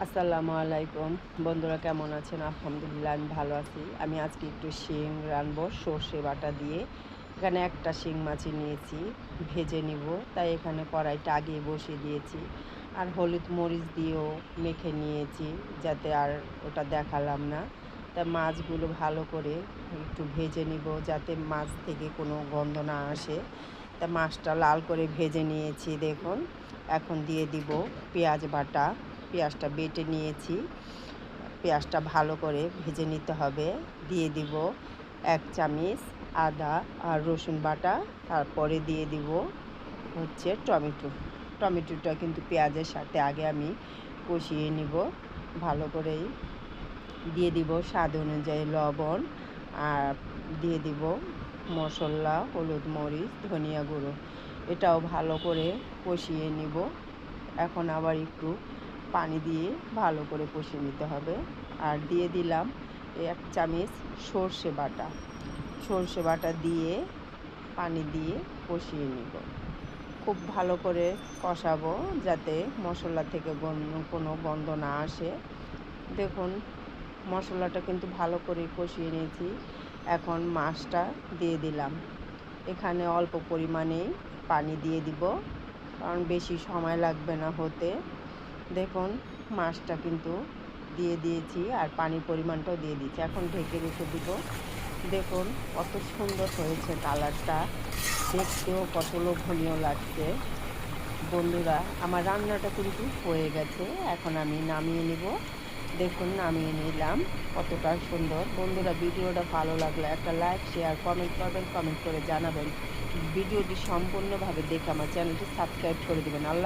আসসালামু আলাইকুম বন্ধুরা, কেমন আছেন? আলহামদুলিল্লাহ, আমি ভালো আছি। আমি আজকে একটু শিং রানবো সর্ষে বাটা দিয়ে। এখানে একটা শিং মাছই নিয়েছি, ভেজে নিব। তাই এখানে কড়াইটা আগে বসিয়ে দিয়েছি, আর হলুদ মরিচ দিয়েও মেখে নিয়েছি, যাতে আর ওটা দেখালাম না। তা মাছগুলো ভালো করে একটু ভেজে নিব, যাতে মাছ থেকে কোনো গন্ধ না আসে। তা মাছটা লাল করে ভেজে নিয়েছি, দেখুন। এখন দিয়ে দিব পেঁয়াজ বাটা। পেঁয়াজটা বেটে নিয়েছি, পেঁয়াজটা ভালো করে ভেজে নিতে হবে। দিয়ে দিব 1 চামচ আদা আর রসুন বাটা। তারপরে দিয়ে দিব হচ্ছে টমেটোটা কিন্তু পেঁয়াজের সাথে আগে আমি কষিয়ে নিব ভালো করেই। দিয়ে দিব স্বাদ অনুযায়ী লবণ, আর দিয়ে দিব মশলা, হলুদ মরিচ ধনিয়া গুঁড়ো। এটাও ভালো করে কষিয়ে নিব। এখন আবার একটু পানি দিয়ে ভালো করে কষিয়ে নিতে হবে। আর দিয়ে দিলাম 1 চামচ সর্ষে বাটা দিয়ে পানি দিয়ে কষিয়ে নিব। খুব ভালো করে কষাবো, যাতে মশলা থেকে কোনো গন্ধ না আসে। দেখুন, মশলাটা কিন্তু ভালো করে কষিয়ে নিয়েছি। এখন মাছটা দিয়ে দিলাম। এখানে অল্প পরিমাণে পানি দিয়ে দিব, কারণ বেশি সময় লাগবে না হতে। দেখুন, মাছটা কিন্তু দিয়ে দিয়েছি, আর পানির পরিমাণটাও দিয়ে দিয়েছি। এখন ঢেকে রেখে দিব। দেখুন কত সুন্দর হয়েছে কালারটা, দেখতেও কত লোভনীয় লাগছে। বন্ধুরা, আমার রান্নাটা কিন্তু হয়ে গেছে। এখন আমি নামিয়ে নিব। দেখুন, নামিয়ে নিলাম। কতটা সুন্দর। বন্ধুরা, ভিডিওটা ভালো লাগলে একটা লাইক, শেয়ার, কমেন্ট করবেন। কমেন্ট করে জানাবেন। ভিডিওটি সম্পূর্ণভাবে দেখে আমার চ্যানেলটি সাবস্ক্রাইব করে দেবেন। আল্লাহ।